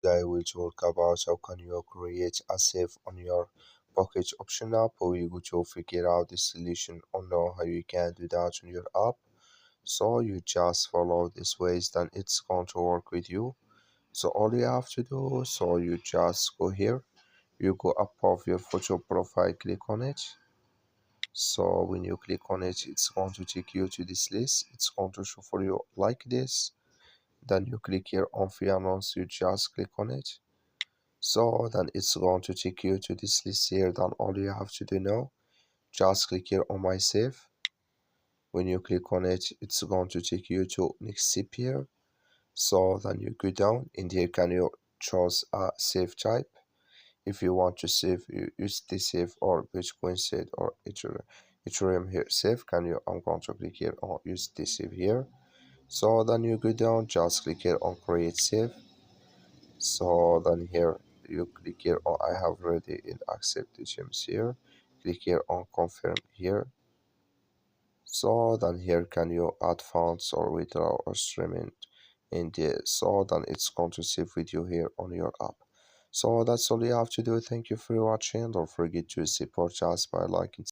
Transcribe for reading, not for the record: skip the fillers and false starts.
today we'll talk about how can you create a save on your Pocket Option app. We go to figure out the solution or know how you can do that on your app. So you just follow these ways, then it's going to work with you. So all you have to do, so you just go here, you go above your photo profile, click on it. So when you click on it, it's going to take you to this list. It's going to show for you like this. Then you click here on free announce, you just click on it. So then it's going to take you to this list here. Then all you have to do now, just click here on my save. When you click on it, it's going to take you to next step here. So then you go down and here can you choose a save type. If you want to save, you use the save or Bitcoin save or Ethereum here save. Can you? I'm going to click here on use the save here. So then you go down, just click here on create save. So then here you click here on I have already in accept the gems here. Click here on confirm here. So then here can you add funds or withdraw or stream it in the so then it's going to save with you here on your app. So that's all you have to do. Thank you for watching. Don't forget to support us by liking